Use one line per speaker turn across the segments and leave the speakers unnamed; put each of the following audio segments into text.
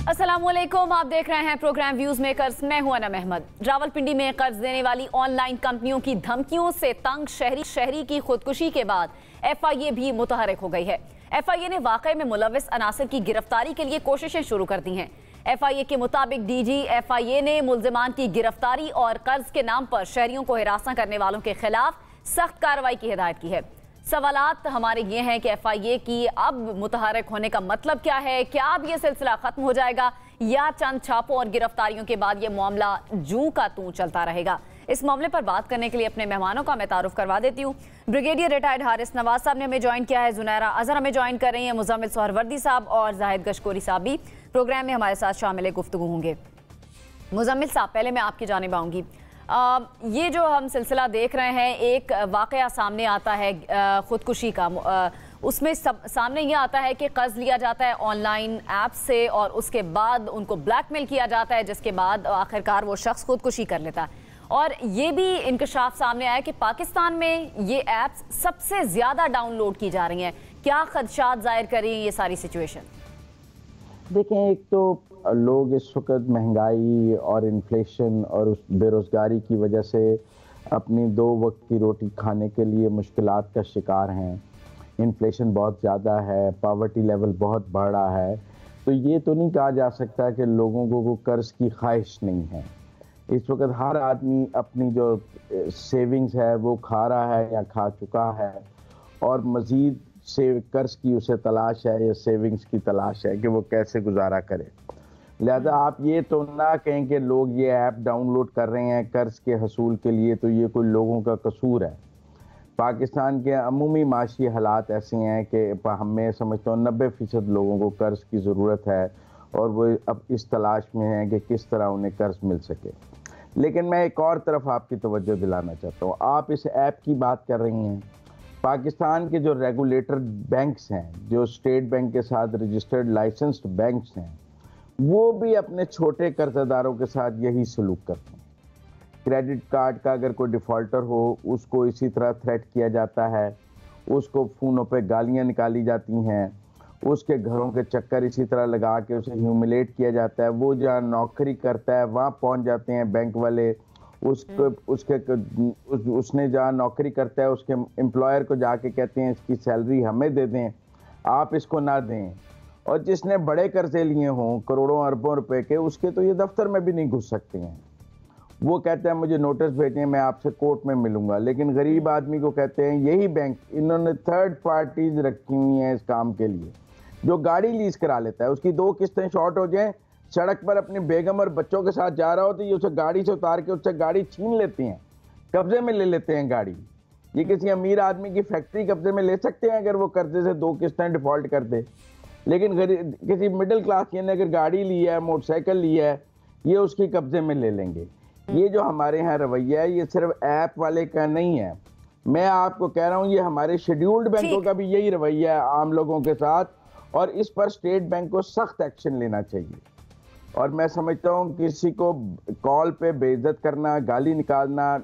अस्सलामुअलैकुम, आप देख रहे हैं प्रोग्राम व्यूज मेकर्स। मैं हूं अनम अहमद। रावलपिंडी में कर्ज देने वाली ऑनलाइन कंपनियों की धमकियों से तंग शहरी की खुदकुशी के बाद FIA भी मुतहरिक हो गई है। FIA ने वाकये में मुलविस अनासर की गिरफ्तारी के लिए कोशिशें शुरू कर दी हैं। FIA के मुताबिक DG FIA ने मुल्जिमान की गिरफ्तारी और कर्ज के नाम पर शहरियों को हिरासत करने वालों के खिलाफ सख्त कार्रवाई की हिदायत की है। सवालात हमारे ये हैं कि FIA की अब मुतहरक होने का मतलब क्या है? क्या अब ये सिलसिला खत्म हो जाएगा या चंद छापों और गिरफ्तारियों के बाद ये मामला जूं का तूं चलता रहेगा? इस मामले पर बात करने के लिए अपने मेहमानों का मैं तारुफ करवा देती हूँ। ब्रिगेडियर रिटायर्ड हारिस नवाज साहब ने हमें ज्वाइन किया है, जुनैरा अजहर हमें ज्वाइन कर रही हैं, मुजम्मिल सोहरवर्दी साहब और जाहिद गशकोरी साहब भी प्रोग्राम में हमारे साथ शामिल गुफ्तगू होंगे। मुजम्मिल साहब, पहले मैं आपकी जानिब आऊँगी। ये जो हम सिलसिला देख रहे हैं, एक वाकया सामने आता है खुदकुशी का, उसमें सामने ये आता है कि कर्ज लिया जाता है ऑनलाइन ऐप से और उसके बाद उनको ब्लैकमेल किया जाता है, जिसके बाद आखिरकार वो शख्स खुदकुशी कर लेता है। और ये भी इंकशाफ सामने आया कि पाकिस्तान में ये ऐप्स सबसे ज़्यादा डाउनलोड की जा रही हैं। क्या खदशात जाहिर करें ये सारी सिचुएशन?
देखें, एक तो लोग इस वक्त महंगाई और इन्फ्लेशन और उस बेरोज़गारी की वजह से अपनी 2 वक्त की रोटी खाने के लिए मुश्किलात का शिकार हैं। इन्फ्लेशन बहुत ज़्यादा है, पावर्टी लेवल बहुत बढ़ रहा है। तो ये तो नहीं कहा जा सकता कि लोगों को कर्ज़ की ख्वाहिश नहीं है। इस वक्त हर आदमी अपनी जो सेविंग्स है वो खा रहा है या खा चुका है और मज़ीद कर्ज की उसे तलाश है या सेविंग्स की तलाश है कि वो कैसे गुजारा करे। लिहाजा आप ये तो ना कहें कि लोग ये ऐप डाउनलोड कर रहे हैं कर्ज के हसूल के लिए, तो ये कोई लोगों का कसूर है। पाकिस्तान के अमूमी माशी हालात ऐसे हैं कि मैं समझता हूँ 90% लोगों को कर्ज की ज़रूरत है और वो अब इस तलाश में हैं कि किस तरह उन्हें कर्ज मिल सके। लेकिन मैं एक और तरफ आपकी तवज्जो दिलाना चाहता हूँ। आप इस ऐप की बात कर रही हैं, पाकिस्तान के जो रेगुलेटर बैंक्स हैं, जो स्टेट बैंक के साथ रजिस्टर्ड लाइसेंस्ड बैंक्स हैं, वो भी अपने छोटे कर्जदारों के साथ यही सलूक करते हैं। क्रेडिट कार्ड का अगर कोई डिफ़ॉल्टर हो, उसको इसी तरह थ्रेट किया जाता है, उसको फ़ोनों पे गालियां निकाली जाती हैं, उसके घरों के चक्कर इसी तरह लगा के उसे ह्यूमिलेट किया जाता है। वो जहाँ नौकरी करता है वहाँ पहुँच जाते हैं बैंक वाले, उसने जहाँ नौकरी करता है उसके एम्प्लॉयर को जाके कहते हैं इसकी सैलरी हमें दे दें, आप इसको ना दें। और जिसने बड़े कर्जे लिए हों करोड़ों अरबों रुपए के, उसके तो ये दफ्तर में भी नहीं घुस सकते हैं। वो कहते हैं मुझे नोटिस भेजें, मैं आपसे कोर्ट में मिलूंगा। लेकिन गरीब आदमी को कहते हैं यही बैंक, इन्होंने थर्ड पार्टीज रखी हुई हैं इस काम के लिए। जो गाड़ी लीज करा लेता है, उसकी 2 किस्तें शॉर्ट हो जाएं, सड़क पर अपनी बेगम और बच्चों के साथ जा रहा हो तो ये उसे गाड़ी से उतार के उससे गाड़ी छीन लेते हैं, कब्जे में ले लेते हैं गाड़ी। ये किसी अमीर आदमी की फैक्ट्री कब्जे में ले सकते हैं अगर वो कर्जे से 2 किस्तें डिफॉल्ट कर दे। लेकिन किसी मिडिल क्लास ने अगर गाड़ी ली है, मोटरसाइकिल ली है, ये उसकी कब्जे में ले लेंगे। ये जो हमारे यहाँ रवैया है, ये सिर्फ ऐप वाले का नहीं है। मैं आपको कह रहा हूँ ये हमारे शेड्यूल्ड बैंकों का भी यही रवैया है आम लोगों के साथ, और इस पर स्टेट बैंक को सख्त एक्शन लेना चाहिए। और मैं समझता हूँ किसी को कॉल पे बेइज्जत करना, गाली निकालना,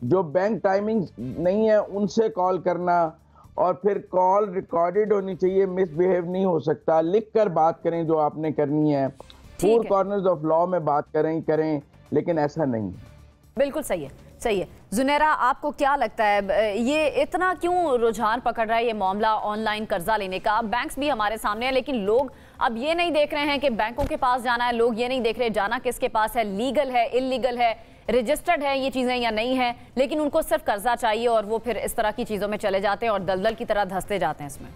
जो बैंक टाइमिंग नहीं है उनसे कॉल करना, और फिर कॉल रिकॉर्डेड होनी चाहिए, मिसबिहेव नहीं हो सकता। लिख कर बात करें जो आपने करनी है, 4 कॉर्नर्स ऑफ लॉ में बात करें, लेकिन ऐसा नहीं।
बिल्कुल सही है, सही है। जुनैरा, आपको क्या लगता है ये इतना क्यों रुझान पकड़ रहा है ये मामला ऑनलाइन कर्जा लेने का? बैंक्स भी हमारे सामने है, लेकिन लोग अब ये नहीं देख रहे हैं कि बैंकों के पास जाना है, लोग ये नहीं देख रहे जाना किसके पास है, लीगल है, इलीगल है, रजिस्टर्ड है ये चीजें या नहीं है, लेकिन उनको सिर्फ कर्जा चाहिए और वो फिर इस तरह की चीजों में चले जाते हैं और दलदल की तरह धंसते जाते हैं इसमें।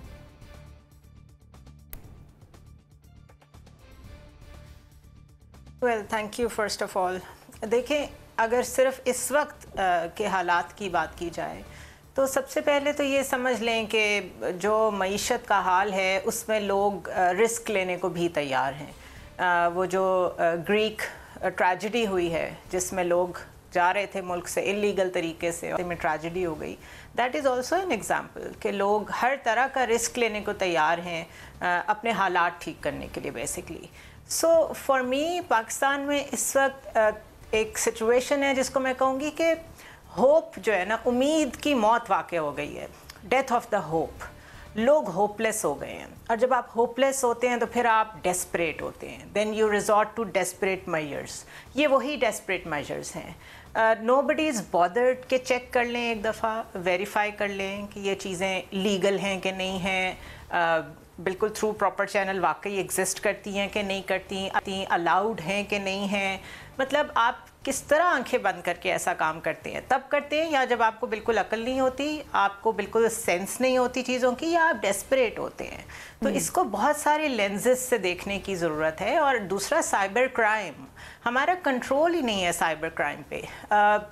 Well, thank you first of all. देखें, अगर सिर्फ इस वक्त के हालात की बात की जाए तो सबसे पहले तो ये समझ लें कि जो मईशत का हाल है उसमें लोग रिस्क लेने को भी तैयार हैं। वो जो ग्रीक ट्रेजेडी हुई है जिसमें लोग जा रहे थे मुल्क से इलीगल तरीके से और में ट्रेजेडी हो गई, that is also an example कि लोग हर तरह का रिस्क लेने को तैयार हैं अपने हालात ठीक करने के लिए basically. So for me Pakistan में इस वक्त एक सिचुएशन है जिसको मैं कहूँगी कि होप जो है ना, उम्मीद की मौत वाक़ हो गई है, डेथ ऑफ द होप। लोग होपलेस हो गए हैं, और जब आप होपलेस होते हैं तो फिर आप डेस्परेट होते हैं, then you resort to desperate measures. ये वही डेस्परेट मेजर्स हैं। नोबडी इज़ बॉदर्ड के चेक कर लें, एक दफ़ा वेरीफाई कर लें कि ये चीज़ें लीगल हैं कि नहीं हैं, बिल्कुल थ्रू प्रॉपर चैनल वाकई एग्जिस्ट करती हैं कि नहीं करती, अलाउड हैं कि नहीं हैं। मतलब आप किस तरह आंखें बंद करके ऐसा काम करते हैं, तब करते हैं या जब आपको बिल्कुल अकल नहीं होती, आपको बिल्कुल सेंस नहीं होती चीज़ों की, या आप डेस्परेट होते हैं। तो इसको बहुत सारे लेंसेज से देखने की ज़रूरत है। और दूसरा, साइबर क्राइम, हमारा कंट्रोल ही नहीं है साइबर क्राइम पे।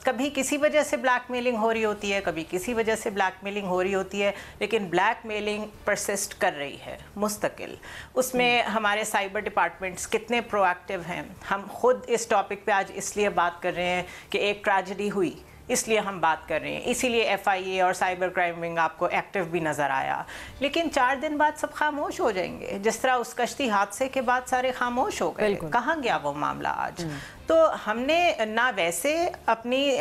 कभी किसी वजह से ब्लैकमेलिंग हो रही होती है, कभी किसी वजह से ब्लैकमेलिंग हो रही होती है, लेकिन ब्लैकमेलिंग परसिस्ट कर रही है मुस्तकिल। उसमें हमारे साइबर डिपार्टमेंट्स कितने प्रोएक्टिव हैं। हम खुद इस टॉपिक पे आज इसलिए बात कर रहे हैं कि एक ट्रेजेडी हुई, इसलिए हम बात कर रहे हैं, इसीलिए FIA और साइबर क्राइम विंग आपको एक्टिव भी नज़र आया। लेकिन 4 दिन बाद सब खामोश हो जाएंगे, जिस तरह उस कश्ती हादसे के बाद सारे खामोश हो गए। कहाँ गया वो मामला आज? तो हमने ना वैसे अपनी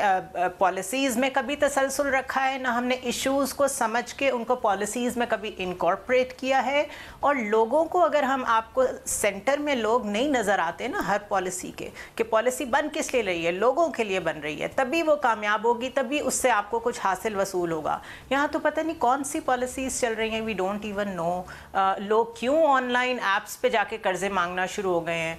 पॉलिसीज़ में कभी तसलसल रखा है, ना हमने इश्यूज़ को समझ के उनको पॉलिसीज़ में कभी इनकॉर्पोरेट किया है। और लोगों को, अगर हम आपको सेंटर में लोग नहीं नज़र आते ना हर पॉलिसी के, कि पॉलिसी बन किस लिए रही है, लोगों के लिए बन रही है, तभी वो कामयाब होगी, तभी उससे आपको कुछ हासिल वसूल होगा। यहाँ तो पता नहीं कौन सी पॉलिसीज़ चल रही हैं, वी डोंट इवन नो। लोग क्यों ऑनलाइन ऐप्स पे जाके कर्जे मांगना शुरू हो गए हैं।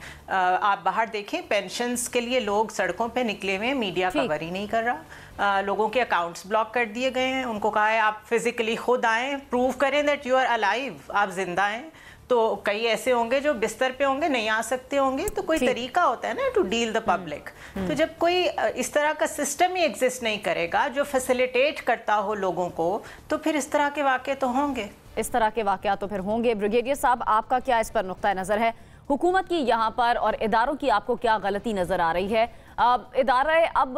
आप बाहर देखें, पेंशन के लिए लोग सड़कों पे निकले हुए हैं, मीडिया कवर ही नहीं कर रहा। लोगों के अकाउंट्स ब्लॉक कर दिए गए हैं। उनको कहा है आप फिजिकली खुद आएँ, प्रूव करें दैट यू आर अलाइव, आप जिंदा हैं। तो कई ऐसे होंगे जो बिस्तर पे होंगे, नहीं आ सकते होंगे। तो कोई तरीका होता है ना टू डील द पब्लिक। तो जब कोई इस तरह का सिस्टम ही एग्जिस्ट नहीं करेगा जो फैसिलिटेट करता हो लोगों को, तो फिर इस तरह के वाक़े तो होंगे,
इस तरह के वाक़यात तो फिर होंगे। ब्रिगेडियर साहब, आपका क्या इस पर नुक्ता नज़र है? हुकूमत की यहाँ पर और इदारों की आपको क्या गलती नज़र आ रही है? इदारे अब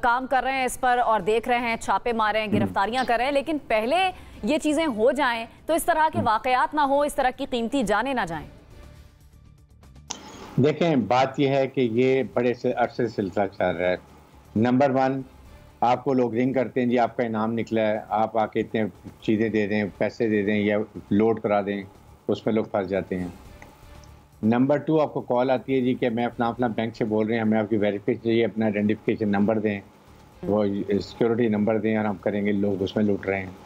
काम कर रहे हैं इस पर और देख रहे हैं, छापे मारे हैं, गिरफ्तारियां कर रहे हैं, लेकिन पहले ये चीज़ें हो जाएं तो इस तरह के वाक़यात ना हो, इस तरह की कीमती जाने ना जाएं।
देखें, बात यह है कि ये बड़े से अरसे सिलसिला चल रहा है। नंबर 1, आपको लोग रिंग करते हैं, जी आपका इनाम निकला है, आप आके इतने चीज़ें दे दें, पैसे दे दें या लोड करा दें, उसमें लोग फंस जाते हैं। नंबर 2, आपको कॉल आती है जी कि मैं अपना बैंक से बोल रहे हैं, हमें आपकी वेरिफिकेशन चाहिए, अपना आइडेंटिफिकेशन नंबर दें, वो सिक्योरिटी नंबर दें और हम करेंगे। लोग उसमें लूट रहे हैं।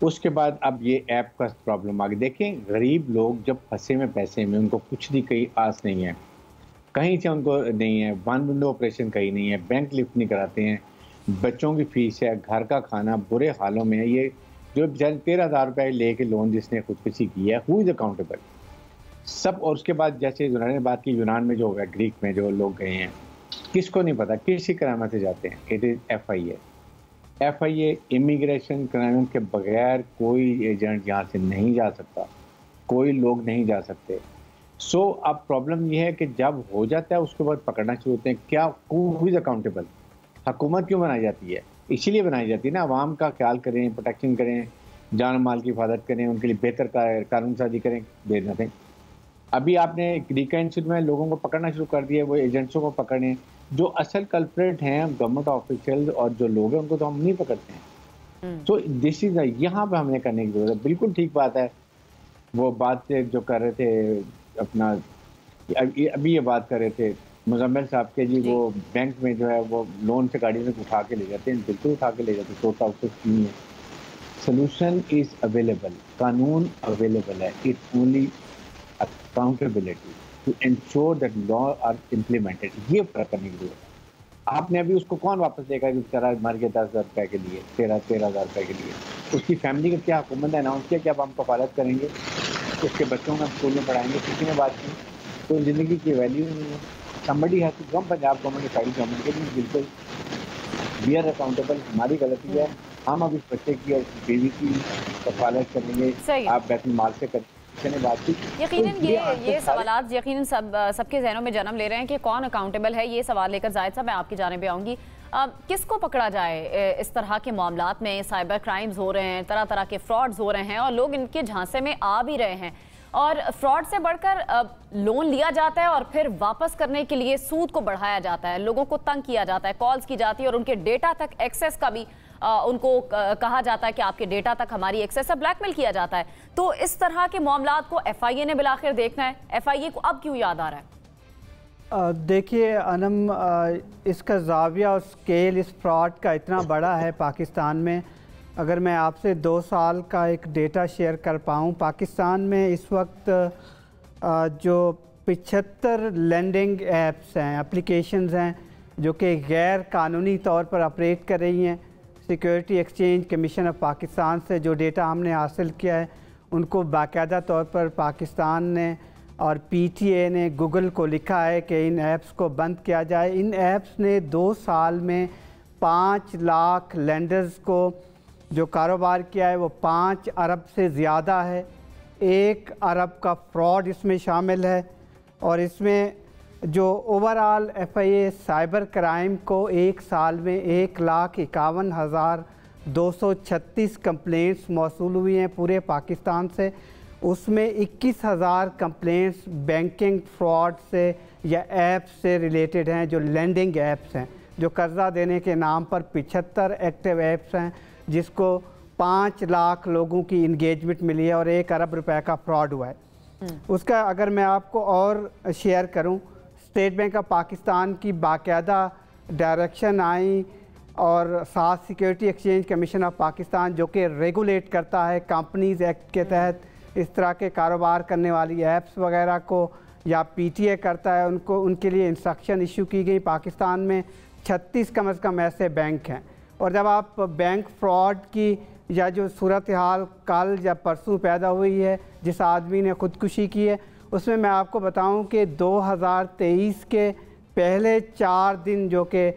उसके बाद अब ये ऐप का प्रॉब्लम आ गई। देखें, गरीब लोग जब फंसे में पैसे में, उनको कुछ भी कहीं आस नहीं है, कहीं से उनको नहीं है, वन विंडो ऑपरेशन कहीं नहीं है, बैंक लिफ्ट नहीं कराते हैं, बच्चों की फीस है, घर का खाना बुरे हालों में है। ये जो बेचारे 13,000 रुपये लेके लोन जिसने खुदकुशी की है, हु इज़ अकाउंटेबल सब। और उसके बाद जैसे यूनान ने बात की, यूनान में जो है, ग्रीक में जो लोग गए हैं, किसको नहीं पता किसी करामा से जाते हैं। It is FIA immigration crime के बगैर कोई एजेंट यहाँ से नहीं जा सकता, कोई लोग नहीं जा सकते। सो अब प्रॉब्लम यह है कि जब हो जाता है उसके बाद पकड़ना शुरू होते हैं। क्या हु इज़ अकाउंटेबल? हुकूमत क्यों बनाई जाती है? इसीलिए बनाई जाती है ना, आवाम का ख्याल करें, प्रोटेक्शन करें, जान माल की हिफाजत करें, उनके लिए बेहतर कानून साजी करें। बेहतर अभी आपने रिकॉन्सिल में लोगों को पकड़ना शुरू कर दिया, वो एजेंट्सों को पकड़े, जो असल कल्प्रेट हैं गवर्नमेंट ऑफिशियल और जो लोग हैं उनको तो हम नहीं पकड़ते हैं। तो दिस इज यहाँ पे हमने करने की जरूरत है। बिल्कुल ठीक बात है, वो बात जो कर रहे थे अपना, अभी ये बात कर रहे थे मुजम्मिल साहब के जी, वो बैंक में जो है वो लोन से गाड़ी में उठा के ले जाते हैं, बिल्कुल उठा के ले जाते हैं, सोता उसको नहीं है। सोल्यूशन इज अवेलेबल, कानून अवेलेबल है, it's only accountability to ensure that law are implemented. ये फर्क करने की जरूरत है। आपने अभी उसको कौन वापस देगा कि बेचारा मर गया 10,000 रुपये के लिए, 13,000 रुपये के लिए? उसकी फैमिली का क्या हुकूमत ने अनाउंस किया कि अब हम कफालत करेंगे, उसके बच्चों को स्कूल में पढ़ाएंगे? किसी ने बात की? तो ज़िंदगी की वैल्यू नहीं है। Somebody has to come, Punjab government file government के लिए बिल्कुल वी आर अकाउंटेबल, हमारी गलती है, हम अब इस बच्चे की और बीवी की कफालत करेंगे, आप बैतुल माल से करें।
यकीनन ये सवालात यकीनन सबके जहनों में जन्म ले रहे हैं कि कौन अकाउंटेबल है। ये सवाल लेकर जाहिद साहब मैं आपकी जानिब पे आऊँगी। किसको पकड़ा जाए इस तरह के मामलात में? साइबर क्राइम्स हो रहे हैं, तरह तरह के फ्रॉड्स हो रहे हैं और लोग इनके झांसे में आ भी रहे हैं। और फ्रॉड से बढ़कर लोन लिया जाता है और फिर वापस करने के लिए सूद को बढ़ाया जाता है, लोगों को तंग किया जाता है, कॉल्स की जाती है और उनके डेटा तक एक्सेस का भी उनको कहा जाता है कि आपके डेटा तक हमारी एक्सेस है, ब्लैकमेल किया जाता है। तो इस तरह के मामलात को FIA ने बिलाखिर देखना है। FIA को अब क्यों याद आ रहा है?
देखिए अनम, इसका जाविया और स्केल इस फ्रॉड का इतना बड़ा है पाकिस्तान में। अगर मैं आपसे 2 साल का एक डेटा शेयर कर पाऊँ, पाकिस्तान में इस वक्त जो 75 लैंडिंग ऐप्स हैं, एप्लीकेशंस हैं जो कि गैर कानूनी तौर पर ऑपरेट कर रही हैं। Security exchange commission of Pakistan से जो डेटा हमने हासिल किया है, उनको बाकायदा तौर पर पाकिस्तान ने और PTA ने गूगल को लिखा है कि इन ऐप्स को बंद किया जाए। इन ऐप्स ने 2 साल में 5 लाख लेंडर्स को जो कारोबार किया है वो 5 अरब से ज़्यादा है। 1 अरब का फ्रॉड इसमें शामिल है और इसमें जो ओवरऑल FIA साइबर क्राइम को 1 साल में 1,51,236 कंप्लेंट्स मौसूल हुई हैं पूरे पाकिस्तान से। उसमें 21,000 कंप्लेंट्स बैंकिंग फ्रॉड से या ऐप से रिलेटेड हैं, जो लेंडिंग ऐप्स हैं, जो कर्ज़ा देने के नाम पर 75 एक्टिव ऐप्स हैं जिसको 5 लाख लोगों की इंगेजमेंट मिली है और 1 अरब रुपए का फ्रॉड हुआ है। उसका अगर मैं आपको और शेयर करूं, स्टेट बैंक ऑफ पाकिस्तान की बाकायदा डायरेक्शन आई और साथ security exchange commission of Pakistan जो कि रेगुलेट करता है कंपनीज एक्ट के तहत इस तरह के कारोबार करने वाली ऐप्स वगैरह को, या PTA करता है, उनको उनके लिए इंस्ट्रक्शन इशू की गई। पाकिस्तान में 36 कम से कम ऐसे बैंक हैं। और जब आप बैंक फ्रॉड की या जो सूरत हाल कल या परसों पैदा हुई है जिस आदमी ने ख़ुदकुशी की है, उसमें मैं आपको बताऊं कि 2023 के पहले 4 दिन जो कि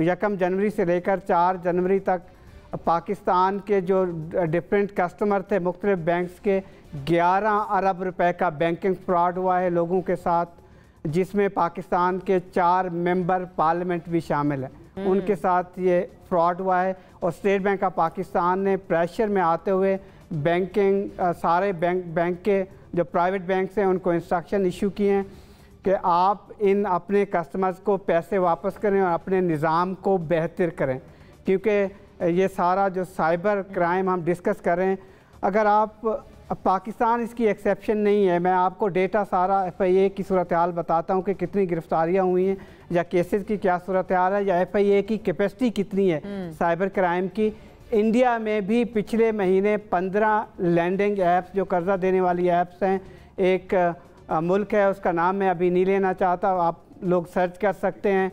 1 जनवरी से लेकर 4 जनवरी तक पाकिस्तान के जो डिफरेंट कस्टमर थे मुख्तलिफ बैंक्स के, 11 अरब रुपए का बैंकिंग फ्रॉड हुआ है लोगों के साथ, जिसमें पाकिस्तान के 4 मेंबर पार्लियामेंट भी शामिल हैं, उनके साथ ये फ्रॉड हुआ है। और स्टेट बैंक ऑफ पाकिस्तान ने प्रेशर में आते हुए बैंकिंग सारे बैंक के जो प्राइवेट बैंक्स हैं उनको इंस्ट्रक्शन इशू किए हैं कि आप इन अपने कस्टमर्स को पैसे वापस करें और अपने निज़ाम को बेहतर करें, क्योंकि ये सारा जो साइबर क्राइम हम डिस्कस कर रहे हैं, अगर आप पाकिस्तान इसकी एक्सेप्शन नहीं है। मैं आपको डेटा सारा FIA की सूरत हाल बताता हूँ कि कितनी गिरफ्तारियाँ हुई हैं या केसेस की क्या सूरत हाल है, या FIA की कैपेसिटी कितनी है साइबर क्राइम की। इंडिया में भी पिछले महीने 15 लैंडिंग ऐप्स जो कर्जा देने वाली ऐप्स हैं, एक मुल्क है उसका नाम मैं अभी नहीं लेना चाहता, आप लोग सर्च कर सकते हैं,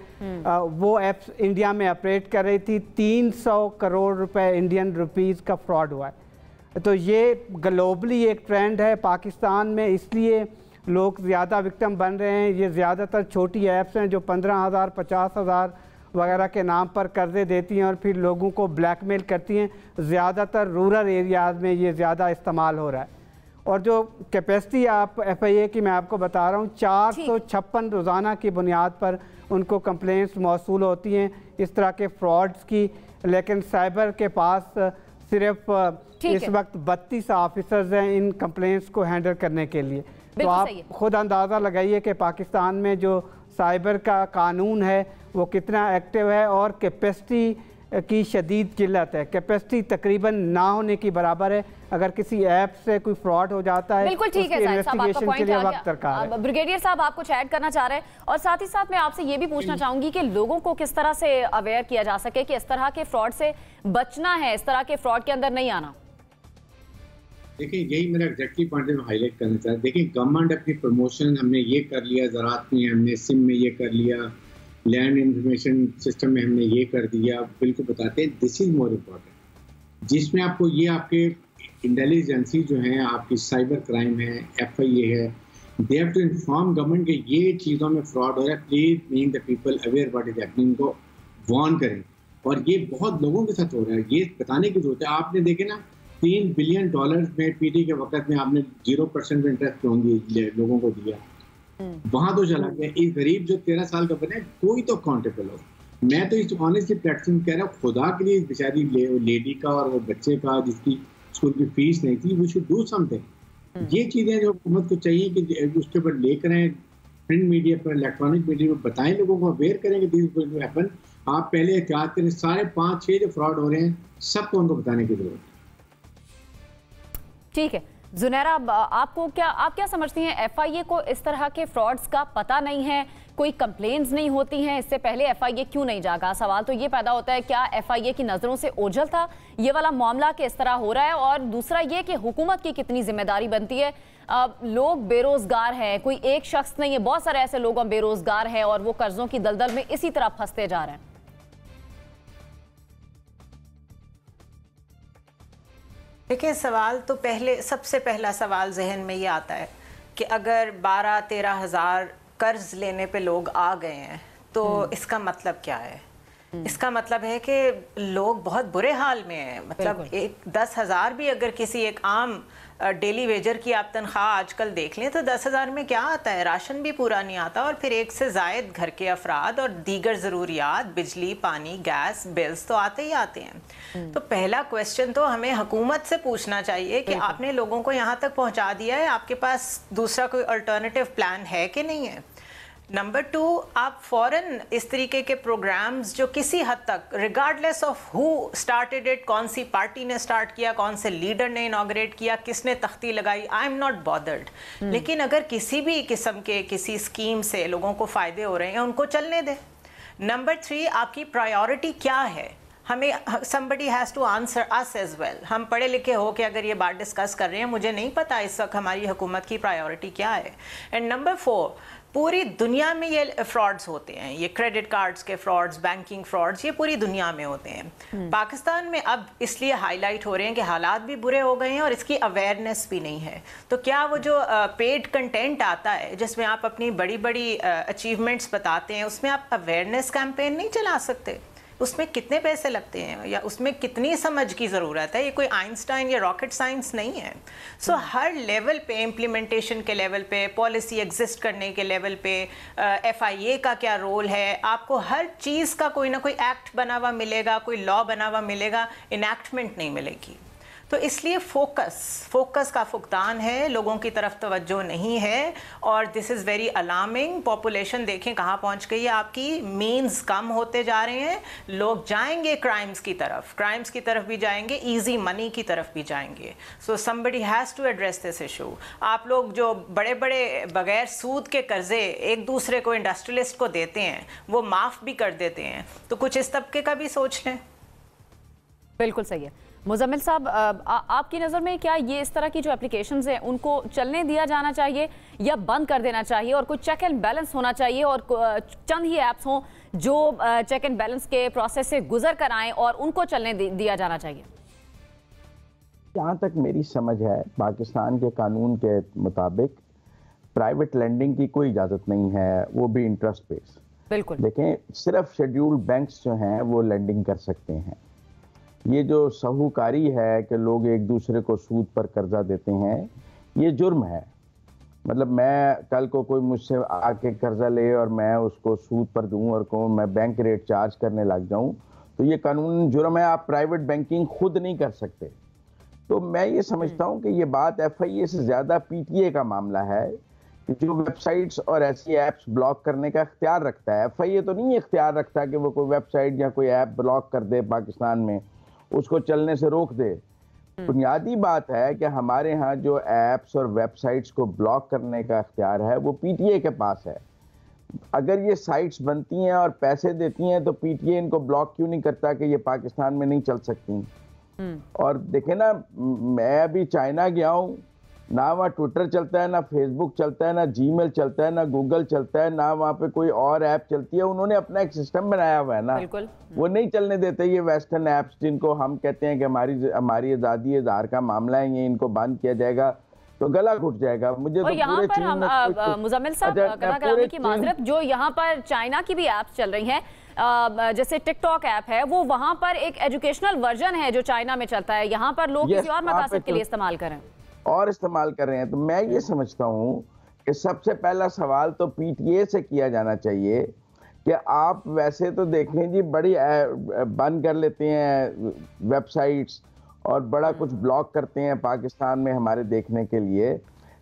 वो ऐप्स इंडिया में ऑपरेट कर रही थी। 300 करोड़ रुपए इंडियन रुपीज़ का फ्रॉड हुआ है। तो ये ग्लोबली एक ट्रेंड है पाकिस्तान में, इसलिए लोग ज़्यादा विक्टिम बन रहे हैं। ये ज़्यादातर छोटी ऐप्स हैं जो 15,000 50,000 वगैरह के नाम पर कर्जे देती हैं और फिर लोगों को ब्लैकमेल करती हैं। ज़्यादातर रूरल एरियाज़ में ये ज़्यादा इस्तेमाल हो रहा है। और जो कैपेसिटी आप FIA की मैं आपको बता रहा हूँ, 456 रोज़ाना की बुनियाद पर उनको कंप्लेंट्स मौसूल होती हैं इस तरह के फ्रॉड्स की, लेकिन साइबर के पास सिर्फ इस वक्त 32 ऑफिसर्स हैं इन कंप्लेंट्स को हैंडल करने के लिए। तो आप खुद अंदाज़ा लगाइए कि पाकिस्तान में जो साइबर का कानून है वो कितना एक्टिव है और कैपेसिटी की शदीद किल्लत है। कैपेसिटी तकरीबन ना होने की बराबर है। अगर किसी ऐप से कोई फ्रॉड हो जाता है,
बिल्कुल ठीक है साहब, आपका पॉइंट आ गया। ब्रिगेडियर साहब आप कुछ ऐड करना चाह रहे हैं, और साथ ही साथ मैं आपसे ये भी पूछना चाहूंगी कि लोगों को किस तरह से अवेयर किया जा सके कि इस तरह के फ्रॉड से बचना है, इस तरह के फ्रॉड के अंदर नहीं आना।
देखिए यही मेरा एग्जैक्टली पॉइंट मैं हाईलाइट करना चाहता हूँ। देखिए गवर्नमेंट अपनी प्रमोशन, हमने ये कर लिया, ज़राअत में हमने सिम में ये कर लिया, लैंड इंफॉर्मेशन सिस्टम में हमने ये कर दिया, बिल्कुल बताते हैं दिस इज मोर इम्पोर्टेंट, जिसमें आपको ये आपके इंटेलिजेंसी जो है, आपकी साइबर क्राइम है, FIA है, they have to inform government कि ये चीज़ों में फ्रॉड हो रहा है, please make the people aware what is happening, को वार्न करें। और ये बहुत लोगों के साथ हो रहा है, ये बताने की जरूरत है। आपने देखे ना $3 बिलियन में PT के वक्त में आपने 0% में इंटरेस्ट लोगों को दिया, वहां तो चला गया। एक गरीब जो 13 साल का बने, कोई तो अकाउंटेबल हो। मैं तो इस ऑनेस्टली प्लेटफॉर्म कह रहा हूँ, खुदा के लिए बेचारी लेडी का और वो बच्चे का जिसकी स्कूल की फीस नहीं थी, वी शुड डू समथिंग। ये चीजें जो हुकूमत को चाहिए कि उसके ऊपर लेकर आए, प्रिंट मीडिया पर, इलेक्ट्रॉनिक मीडिया पर बताएं, लोगों को अवेयर करें कि दिस विल हैपन। आप पहले एहतियात करें। सारे 5-6 जो फ्रॉड हो रहे हैं सबको उनको बताने की जरूरत है।
ठीक है जुनैरा, आप क्या समझती हैं, एफआईए को इस तरह के फ्रॉड्स का पता नहीं है, कोई कंप्लेंट्स नहीं होती हैं, इससे पहले एफआईए क्यों नहीं जागा? सवाल तो ये पैदा होता है, क्या एफआईए की नजरों से ओझल था ये वाला मामला कि इस तरह हो रहा है? और दूसरा ये कि हुकूमत की कितनी जिम्मेदारी बनती है? लोग बेरोजगार हैं, कोई एक शख्स नहीं है, बहुत सारे ऐसे लोग बेरोजगार हैं और वो कर्जों की दलदल में इसी तरह फंसते जा रहे हैं।
देखिए, सवाल तो सबसे पहला सवाल जहन में ये आता है कि अगर 12-13 हज़ार कर्ज लेने पे लोग आ गए हैं तो इसका मतलब क्या है? इसका मतलब है कि लोग बहुत बुरे हाल में हैं। मतलब 10,000 भी अगर किसी एक आम डेली वेजर की आप तनख्वाह आजकल देख लें तो 10,000 में क्या आता है? राशन भी पूरा नहीं आता, और फिर एक से ज़ायद घर के अफराद और दीगर ज़रूरियात, बिजली, पानी, गैस बिल्स तो आते ही आते हैं। तो पहला क्वेश्चन तो हमें हुकूमत से पूछना चाहिए कि आपने लोगों को यहाँ तक पहुँचा दिया है, आपके पास दूसरा कोई अल्टरनेटिव प्लान है कि नहीं है? नंबर 2, आप फॉरन इस तरीके के प्रोग्राम्स जो किसी हद तक regardless of who started it, कौन सी पार्टी ने स्टार्ट किया, कौन से लीडर ने इनॉग्रेट किया, किसने तख्ती लगाई, आई एम नॉट बॉदर्ड, लेकिन अगर किसी भी किस्म के किसी स्कीम से लोगों को फ़ायदे हो रहे हैं उनको चलने दें। नंबर 3, आपकी प्रायोरिटी क्या है? हमें somebody has to answer us as well। हम पढ़े लिखे हो के अगर ये बात डिस्कस कर रहे हैं, मुझे नहीं पता इस वक्त हमारी हुकूमत की प्रायोरिटी क्या है। एंड नंबर 4, पूरी दुनिया में ये फ्रॉड्स होते हैं, ये क्रेडिट कार्ड्स के फ्रॉड्स, बैंकिंग फ्रॉड्स, ये पूरी दुनिया में होते हैं। पाकिस्तान में अब इसलिए हाईलाइट हो रहे हैं कि हालात भी बुरे हो गए हैं और इसकी अवेयरनेस भी नहीं है। तो क्या वो जो पेड कंटेंट आता है जिसमें आप अपनी बड़ी बड़ी अचीवमेंट्स बताते हैं, उसमें आप अवेयरनेस कैंपेन नहीं चला सकते? उसमें कितने पैसे लगते हैं या उसमें कितनी समझ की ज़रूरत है? ये कोई आइंस्टाइन या रॉकेट साइंस नहीं है। सो हर लेवल पे, इम्प्लीमेंटेशन के लेवल पे, पॉलिसी एग्जिस्ट करने के लेवल पे, एफआईए का क्या रोल है, आपको हर चीज़ का कोई ना कोई एक्ट बना हुआ मिलेगा, कोई लॉ बना हुआ मिलेगा, इनैक्टमेंट नहीं मिलेगी। तो इसलिए फोकस का फुकदान है, लोगों की तरफ तवज्जो नहीं है, और this is very alarming. Population देखें कहाँ पहुँच गई है आपकी, मीन्स कम होते जा रहे हैं, लोग जाएंगे क्राइम्स की तरफ भी जाएंगे, इजी मनी की तरफ भी जाएंगे। So somebody has to address this issue. आप लोग जो बड़े बड़े बगैर सूद के कर्जे एक दूसरे को, इंडस्ट्रियलिस्ट को देते हैं, वो माफ़ भी कर देते हैं, तो कुछ इस तबके का भी सोच लें।
बिल्कुल सही है। मुजम्मिल साहब, आपकी नज़र में क्या ये इस तरह की जो एप्लीकेशंस हैं उनको चलने दिया जाना चाहिए या बंद कर देना चाहिए, और कोई चेक एंड बैलेंस होना चाहिए और चंद ही ऐप्स हों जो चेक एंड बैलेंस के प्रोसेस से गुजर कर आएँ और उनको चलने दिया जाना चाहिए?
जहाँ तक मेरी समझ है, पाकिस्तान के कानून के मुताबिक प्राइवेट लेंडिंग की कोई इजाज़त नहीं है, वो भी इंटरेस्ट बेस।
बिल्कुल।
देखें, सिर्फ शेड्यूल्ड बैंक्स जो हैं वो लेंडिंग कर सकते हैं। ये जो साहूकारी है कि लोग एक दूसरे को सूद पर कर्जा देते हैं, ये जुर्म है। मतलब मैं कल को कोई मुझसे आके कर्जा ले और मैं उसको सूद पर दूं और कहूँ मैं बैंक रेट चार्ज करने लग जाऊं, तो ये कानून जुर्म है। आप प्राइवेट बैंकिंग खुद नहीं कर सकते। तो मैं ये समझता हूँ कि ये बात एफआईए से ज़्यादा पीटीए का मामला है, जो वेबसाइट्स और ऐसी ऐप्स ब्लॉक करने का इख्तियार रखता है। एफआईए तो नहीं इख्तियार रखता कि वो कोई वेबसाइट या कोई ऐप ब्लॉक कर दे, पाकिस्तान में उसको चलने से रोक दे। बुनियादी बात है कि हमारे यहाँ जो ऐप्स और वेबसाइट्स को ब्लॉक करने का इख्तियार है वो पीटीए के पास है। अगर ये साइट्स बनती हैं और पैसे देती हैं तो पीटीए इनको ब्लॉक क्यों नहीं करता कि ये पाकिस्तान में नहीं चल सकती? और देखें ना, मैं अभी चाइना गया हूँ, ना वहाँ ट्विटर चलता है, ना फेसबुक चलता है, ना जीमेल चलता है, ना गूगल चलता है, ना वहाँ पे कोई और ऐप चलती है। उन्होंने अपना एक सिस्टम बनाया हुआ है ना, वो नहीं चलने देते ये वेस्टर्न ऐप्स जिनको हम कहते हैं कि हमारी आज़ादी इज़हार का मामला है, ये इनको बंद किया जाएगा तो गला घुट जाएगा। मुझे तो
यहाँ पर हम मुजम्मिल साहब कलामी की माजरत, जो यहाँ पर चाइना की भी ऐप्स चल रही हैं, जैसे टिकटॉक ऐप है, वो वहाँ पर एक एजुकेशनल वर्जन है जो चाइना में चलता है, यहाँ पर लोग किसी और मकासद के लिए इस्तेमाल करें
इस्तेमाल कर रहे हैं। तो मैं ये समझता हूँ कि सबसे पहला सवाल तो पीटीए से किया जाना चाहिए कि आप वैसे तो देखें जी, बड़ी बंद कर लेते हैं वेबसाइट्स और बड़ा कुछ ब्लॉक करते हैं पाकिस्तान में हमारे देखने के लिए,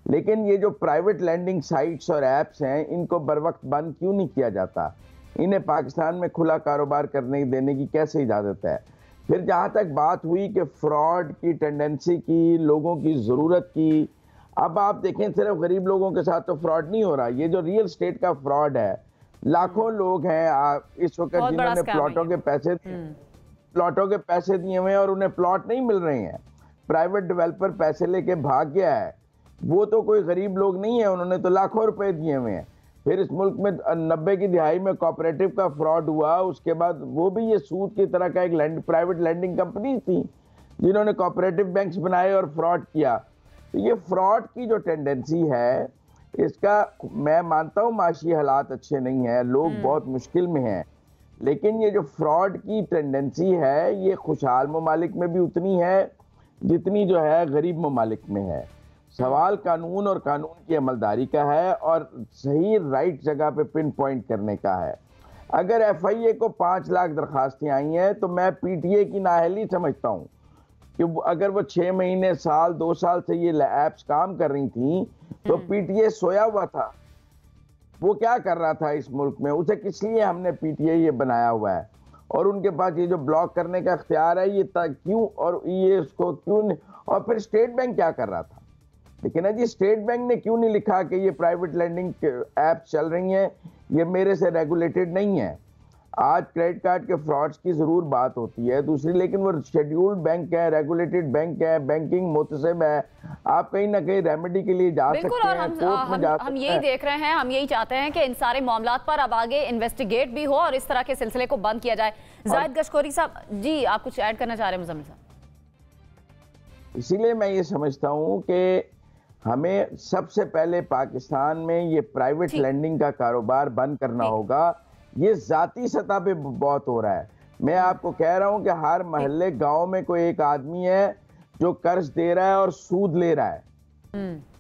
लेकिन ये जो प्राइवेट लैंडिंग साइट्स और ऐप्स हैं इनको बर वक्त बंद क्यों नहीं किया जाता? इन्हें पाकिस्तान में खुला कारोबार करने देने की कैसे इजाज़त है। फिर जहाँ तक बात हुई कि फ्रॉड की टेंडेंसी की, लोगों की ज़रूरत की, अब आप देखें सिर्फ गरीब लोगों के साथ तो फ्रॉड नहीं हो रहा, ये जो रियल स्टेट का फ्रॉड है, लाखों लोग हैं इस वक्त जिन्होंने प्लॉटों के पैसे दिए हुए हैं और उन्हें प्लॉट नहीं मिल रहे हैं। प्राइवेट डेवलपर पैसे लेके भाग गया है, वो तो कोई गरीब लोग नहीं है, उन्होंने तो लाखों रुपए दिए हुए हैं। फिर इस मुल्क में 90 की दिहाई में कोऑपरेटिव का फ्रॉड हुआ, उसके बाद वो भी ये सूद की तरह का एक प्राइवेट लैंडिंग कंपनी थी जिन्होंने कोऑपरेटिव बैंक्स बनाए और फ्रॉड किया। तो ये फ्रॉड की जो टेंडेंसी है, इसका मैं मानता हूँ माशी हालात अच्छे नहीं है, लोग बहुत मुश्किल में हैं, लेकिन ये जो फ्रॉड की टेंडेंसी है ये खुशहाल ममालिक में भी उतनी है जितनी जो है गरीब ममालिक में है। सवाल कानून और कानून की अमलदारी का है और सही राइट जगह पे पिन पॉइंट करने का है। अगर FIA को 5 लाख दरखास्तें आई हैं तो मैं PTA की नाअहली समझता हूँ कि अगर वो 6 महीने, साल, 2 साल से ये ऐप्स काम कर रही थी तो PTA सोया हुआ था। वो क्या कर रहा था इस मुल्क में, उसे किस लिए हमने PTA ये बनाया हुआ है, और उनके पास ये जो ब्लॉक करने का इख्तियार है, ये क्यों, और ये उसको क्यों नहीं, और फिर स्टेट बैंक क्या कर रहा था। लेकिन जी स्टेट बैंक ने क्यों नहीं लिखा कि ये प्राइवेट लैंडिंग ऐप चल रही हैं, ये मेरे से रेगुलेटेड नहीं है। आज क्रेडिट कार्ड के फ्रॉड्स की जरूर बात होती है दूसरी, लेकिन वो शेड्यूल्ड बैंक है, रेगुलेटेड बैंक है, बैंकिंग मोतसिब है, आप कहीं ना कहीं रेमेडी के लिए जा सकते हैं।
और हम यही देख रहे हैं, हम यही चाहते हैं कि इन सारे मामलात पर अब आगे इन्वेस्टिगेट भी हो और इस तरह के सिलसिले को बंद किया जाए। जाहिद गशकोरी साहब जी, आप कुछ ऐड करना चाह रहे हैं मुज़म्मिल साहब?
इसीलिए मैं ये समझता हूँ कि हमें सबसे पहले पाकिस्तान में ये प्राइवेट लैंडिंग का कारोबार बंद करना होगा। ये जाती सतह पे बहुत हो रहा है। मैं आपको कह रहा हूं कि हर मोहल्ले गांव में कोई एक आदमी है जो कर्ज दे रहा है और सूद ले रहा है,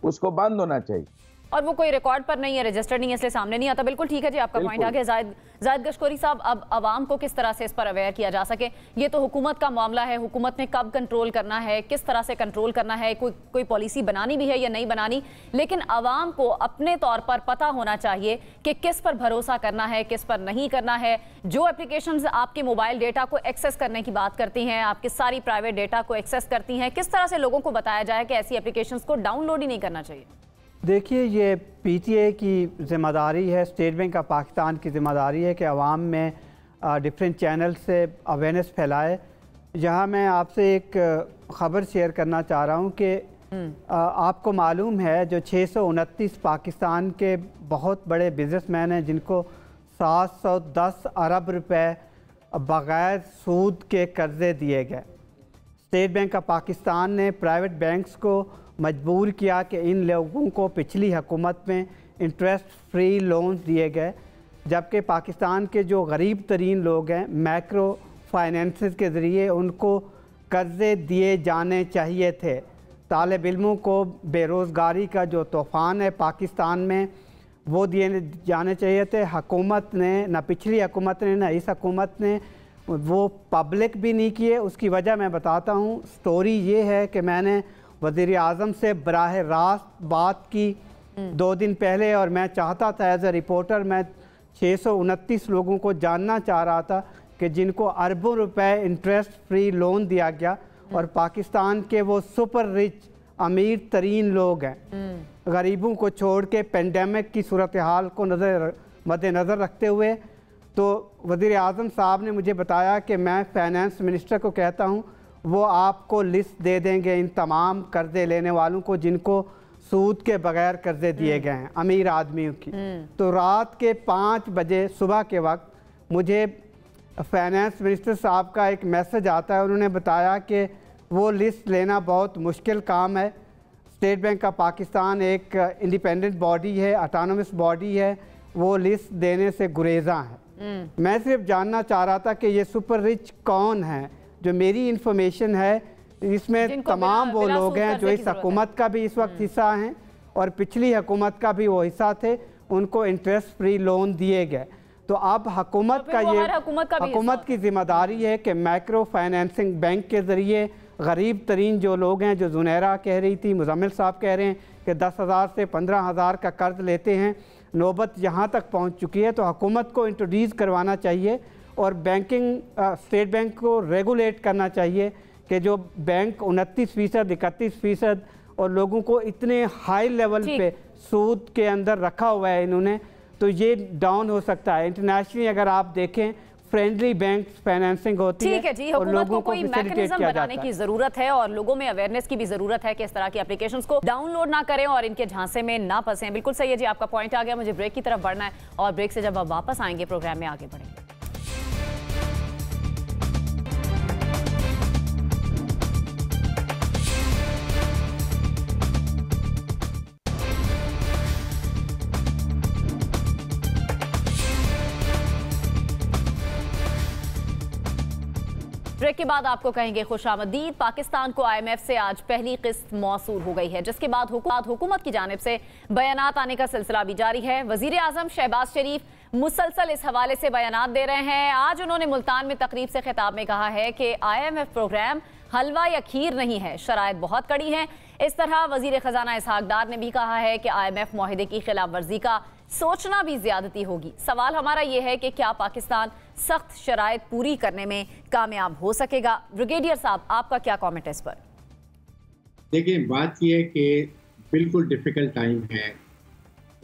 उसको बंद होना चाहिए।
और वो कोई रिकॉर्ड पर नहीं है, रजिस्टर्ड नहीं है, इसलिए सामने नहीं आता। बिल्कुल ठीक है जी, आपका पॉइंट आ गया। जाहिद गशकोरी साहब, अब अवाम को किस तरह से इस पर अवेयर किया जा सके? ये तो हुकूमत का मामला है, हुकूमत ने कब कंट्रोल करना है, किस तरह से कंट्रोल करना है, कोई पॉलिसी बनानी भी है या नहीं बनानी, लेकिन अवाम को अपने तौर पर पता होना चाहिए कि किस पर भरोसा करना है, किस पर नहीं करना है। जो एप्लीकेशंस आपके मोबाइल डेटा को एक्सेस करने की बात करती हैं, आपके सारी प्राइवेट डेटा को एक्सेस करती हैं, किस तरह से लोगों को बताया जाए कि ऐसी एप्लीकेशंस को डाउनलोड ही नहीं करना चाहिए?
देखिए, ये PTA की ज़िम्मेदारी है, स्टेट बैंक ऑफ पाकिस्तान की ज़िम्मेदारी है कि आवाम में डिफरेंट चैनल से अवेयरनेस फैलाए। यहाँ मैं आपसे एक ख़बर शेयर करना चाह रहा हूँ कि आपको मालूम है जो 629 पाकिस्तान के बहुत बड़े बिजनेसमैन हैं जिनको 710 अरब रुपए बग़ैर सूद के कर्ज़े दिए गए। स्टेट बैंक ऑफ पाकिस्तान ने प्राइवेट बैंक्स को मजबूर किया कि इन लोगों को पिछली हुकूमत में इंटरेस्ट फ्री लोन्स दिए गए, जबकि पाकिस्तान के जो गरीब तरीन लोग हैं मैक्रो फाइनेंसेस के ज़रिए उनको कर्ज़े दिए जाने चाहिए थे। तालिब इल्मों को बेरोज़गारी का जो तूफ़ान है पाकिस्तान में वो दिए जाने चाहिए थे। हुकूमत ने, ना पिछली हुकूमत ने ना इस हुकूमत ने, वो पब्लिक भी नहीं किए। उसकी वजह मैं बताता हूँ। स्टोरी ये है कि मैंने वज़ीर आज़म से बराह रास्त बात की 2 दिन पहले, और मैं चाहता था एज ए रिपोर्टर, मैं 629 लोगों को जानना चाह रहा था कि जिनको अरबों रुपए इंटरेस्ट फ्री लोन दिया गया, और पाकिस्तान के वो सुपर रिच अमीर तरीन लोग हैं, गरीबों को छोड़ के पेंडेमिक की सूरत हाल को मद्देनज़र रखते हुए। तो वज़ीर आज़म साहब ने मुझे बताया कि मैं फाइनेंस मिनिस्टर को कहता हूँ, वो आपको लिस्ट दे देंगे इन तमाम कर्ज़े लेने वालों को जिनको सूद के बगैर कर्ज़े दिए गए हैं, अमीर आदमियों की। तो रात के 5 बजे सुबह के वक्त मुझे फाइनेंस मिनिस्टर साहब का एक मैसेज आता है। उन्होंने बताया कि वो लिस्ट लेना बहुत मुश्किल काम है। स्टेट बैंक ऑफ पाकिस्तान एक इंडिपेंडेंट बॉडी है, ऑटोनमस बॉडी है, वो लिस्ट देने से गुरेज़ा है। मैं सिर्फ जानना चाह रहा था कि ये सुपर रिच कौन है। जो मेरी इंफॉर्मेशन है इसमें तमाम वो लोग हैं जो इस हुकूमत का भी इस वक्त हिस्सा हैं और पिछली हुकूमत का भी वो हिस्सा थे, उनको इंटरेस्ट फ्री लोन दिए गए। तो अब हुकूमत का ये हुकूमत की जिम्मेदारी है कि माइक्रो फाइनेंसिंग बैंक के ज़रिए गरीब तरीन जो लोग हैं, जो जुनैरा कह रही थी, मुज़म्मिल साहब कह रहे हैं कि 10,000 से 15,000 का कर्ज लेते हैं, नौबत यहाँ तक पहुँच चुकी है, तो हुकूमत को इंट्रोड्यूस करवाना चाहिए और बैंकिंग स्टेट बैंक को रेगुलेट करना चाहिए कि जो बैंक 29%, 31% और लोगों को इतने हाई लेवल पे सूद के अंदर रखा हुआ है इन्होंने, तो ये डाउन हो सकता है। इंटरनेशनली अगर आप देखें फ्रेंडली बैंक फाइनेंसिंग होती है,
ठीक है जी, हुकूमत को कोई मैकेनिज्म बनाने की जरूरत है और लोगों में अवेयरनेस की भी जरूरत है कि इस तरह की एप्लीकेशंस को डाउनलोड ना करें और इनके झांसे में ना फंसें। बिल्कुल सही है जी, आपका पॉइंट आ गया। मुझे ब्रेक की तरफ बढ़ना है और ब्रेक से जब आप वापस आएंगे प्रोग्राम में आगे बढ़ेंगे। ब्रेक के बाद आपको कहेंगे खुशामदीद। पाकिस्तान को IMF से आज पहली किस्त मौसूल हो गई है, जिसके बाद हुकूमत की जानिब से बयानात आने का सिलसिला भी जारी है। वजीर आजम शहबाज शरीफ मुसलसल इस हवाले से बयानात दे रहे हैं। आज उन्होंने मुल्तान में तकरीब से खिताब में कहा है कि IMF प्रोग्राम हलवा या खीर नहीं है, शराइत बहुत कड़ी हैं। इस तरह वजीर खजाना इसहाक डार ने भी कहा है कि IMF मुआहिदे की खिलाफ वर्जी का सोचना भी ज्यादती होगी। सवाल हमारा यह है कि क्या पाकिस्तान सख्त शराइत पूरी करने में कामयाब हो सकेगा? ब्रिगेडियर साहब, आपका क्या कमेंट है इस पर?
देखिए, बात यह है कि बिल्कुल डिफिकल्ट टाइम है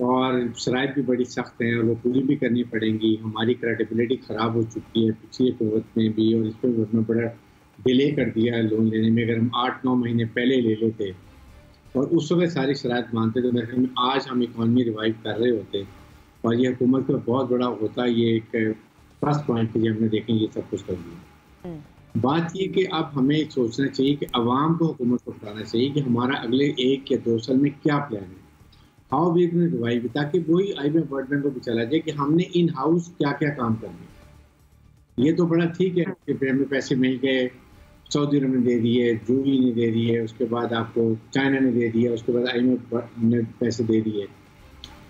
और शराइत भी बड़ी सख्त हैं और वो पूरी भी करनी पड़ेंगी। हमारी क्रेडिबिलिटी ख़राब हो चुकी है पिछले कुव्वत में भी, और इस पर उसमें बड़ा डिले कर दिया है लोन लेने में। अगर हम 8-9 महीने पहले ले लेते और उस वक्त सारी शराइत मानते तो मेरे ख्याल में आज हम इकॉनमी रिवाइव कर रहे होते। और ये हुकूमत का बहुत बड़ा होता है, ये एक फर्स्ट पॉइंट है, हमने देखें ये सब कुछ कर दिया। बात ये कि अब हमें सोचना चाहिए कि अवाम को हुकूमत को बताना चाहिए कि हमारा अगले 1 या 2 साल में क्या प्लान है, हाउ वी कैन रिवाइव, ताकि वही IMF वर्ल्ड बैंक को भी चला जाए कि हमने इन हाउस क्या क्या काम करने। ये तो बड़ा ठीक है कि हमें पैसे मिल गए, सऊदी अरब ने दे दिए, यूएई ने दे दिए, उसके बाद आपको चाइना ने दे दिया, उसके बाद IMF ने पैसे दे दिए,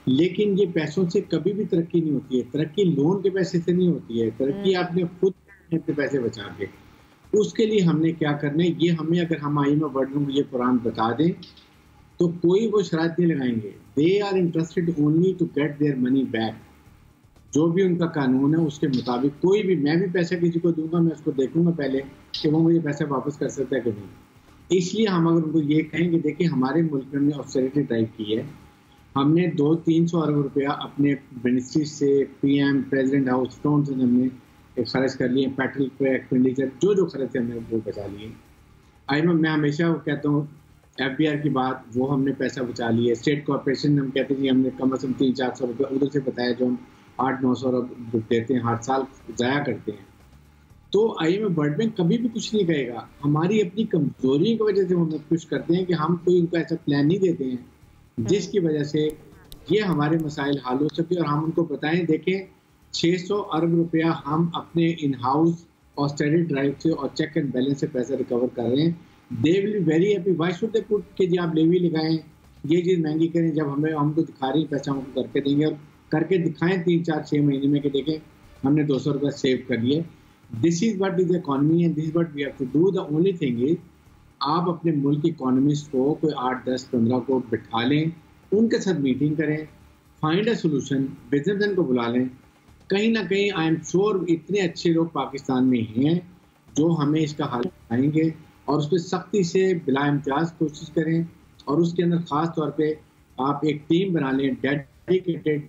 लेकिन ये पैसों से कभी भी तरक्की नहीं होती है। तरक्की लोन के पैसे से नहीं होती है, तरक्की आपने खुद के पैसे बचा के। उसके लिए हमने क्या करना है, ये हमें अगर हम IMF वर्ल्ड बैंक को ये कुरान बता दें तो कोई वो शराइत नहीं लगाएंगे। They are interested only to get their money back. जो भी उनका कानून है उसके मुताबिक कोई भी, मैं भी पैसा किसी को दूंगा, मैं उसको देखूंगा पहले कि वो मुझे पैसा वापस कर सकता है कि नहीं। इसलिए हम अगर उनको ये कहें कि देखिए हमारे मुल्क में हमने ऑस्टेरिटी ड्राइव की है, हमने 200-300 अरब रुपया अपने मिनिस्ट्री से, PM, प्रेसिडेंट हाउस, फ्रंट से हमने खर्च कर लिए, पेट्रोल पे एक्सपेंडिचर जो खर्च है हमने वो बचा लिए। IMF, मैं हमेशा कहता हूँ FBR की बात, वो हमने पैसा बचा लिया। स्टेट कॉर्पोरेशन हम कहते हैं कि हमने कम से कम 300-400 रुपये उधर से बताया, जो हम 800-900 अरब देते हैं हर साल, ज़ाया करते हैं। तो IMF वर्ल्ड बैंक कभी भी कुछ नहीं कहेगा। हमारी अपनी कमजोरी की वजह से हम कुछ करते हैं कि हम कोई उनका ऐसा प्लान नहीं देते हैं जिसकी वजह से ये हमारे मसाइल हल हो सके। और हम उनको बताएं, देखें 600 अरब रुपया हम अपने इन हाउस ऑस्टेरिटी ड्राइव से और चेक एंड बैलेंस से पैसा रिकवर कर रहे हैं। They will be very happy. Why should they put के जी आप लेवी लगाएं, ये चीज़ महंगी करें, जब हमें हमको दिखा रही पैसा हमको करके देंगे, और करके दिखाएं 3-4-6 महीने में कि देखें हमने 200 रुपये सेव कर लिए। This is what is economy and this is what we have to do. The only thing is आप अपने मुल्क की इकोनॉमिस्ट को कोई 8-10-15 को बिठा लें, उनके साथ मीटिंग करें, फाइंड अ सोल्यूशन, बिजनेसमैन को बुला लें। कहीं ना कहीं आई एम श्योर इतने अच्छे लोग पाकिस्तान में हैं जो हमें इसका हल बताएंगे, और उस पर सख्ती से बिला इम्तियाज कोशिश करें। और उसके अंदर ख़ास तौर पे आप एक टीम बना लें डेडिकेटेड,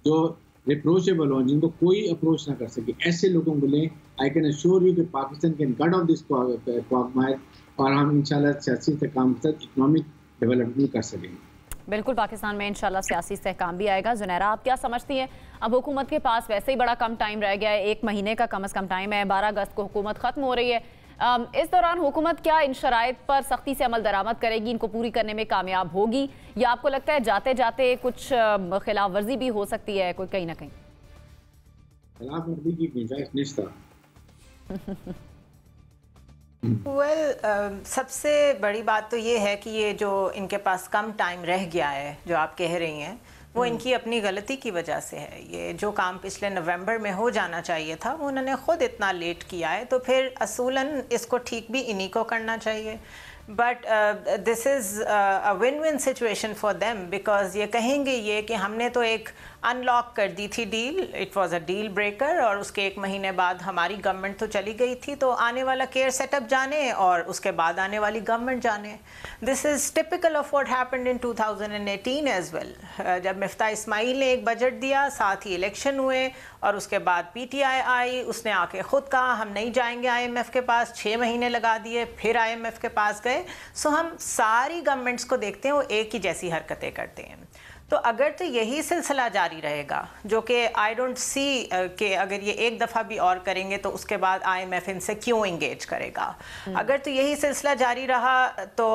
जो रिप्रोचेबल हो, जिनको कोई अप्रोच ना कर सके, ऐसे लोगों को लें। आई कैन अश्योर यू कि Pakistan can get off this quagmire, और हम इंशाल्लाह सियासी इस्तेहकाम के साथ इकनॉमिक डेवलपमेंट कर सकेंगे।
बिल्कुल, पाकिस्तान में इंशाल्लाह सियासी इस्तेहकाम भी आएगा। जुनैरा, आप क्या समझती हैं? अब हुकूमत के पास वैसे ही बड़ा कम टाइम रह गया है, 1 महीने का कम से कम टाइम है, 12 अगस्त को हुकूमत ख़त्म हो रही है। इस दौरान हुकूमत क्या इन शराइत पर सख्ती से अमल दरामद करेगी, इनको पूरी करने में कामयाब होगी, या आपको लगता है जाते जाते कुछ खिलाफ वर्जी भी हो सकती है कोई कहीं ना कहीं?
खिलाफ वर्जी की गुंजाइश नहीं था।
सबसे बड़ी बात तो ये है कि ये जो इनके पास कम टाइम रह गया है, जो आप कह रही हैं, वो इनकी अपनी गलती की वजह से है। ये जो काम पिछले नवंबर में हो जाना चाहिए था, वो उन्होंने ख़ुद इतना लेट किया है, तो फिर असूलन इसको ठीक भी इन्हीं को करना चाहिए। But this is a win win situation for them, because ये कहेंगे ये कि हमने तो एक अनलॉक कर दी थी deal, it was a deal breaker, और उसके 1 महीने बाद हमारी गवर्नमेंट तो चली गई थी, तो आने वाला केयर सेटअप जाने और उसके बाद आने वाली गवर्नमेंट जाने। This is typical of what happened in 2018 as well. जब मिफ्ता इस्माइल ने एक बजट दिया, साथ ही इलेक्शन हुए, और उसके बाद पीटीआई आई, उसने आके खुद कहा हम नहीं जाएंगे आईएमएफ के पास, 6 महीने लगा दिए, फिर आईएमएफ के पास गए। सो हम सारी गवर्नमेंट्स को देखते हैं वो एक ही जैसी हरकतें करते हैं। तो अगर तो यही सिलसिला जारी रहेगा, जो कि आई डोंट सी कि अगर ये एक दफ़ा भी और करेंगे तो उसके बाद आईएमएफ इनसे क्यों इंगेज करेगा। अगर तो यही सिलसिला जारी रहा तो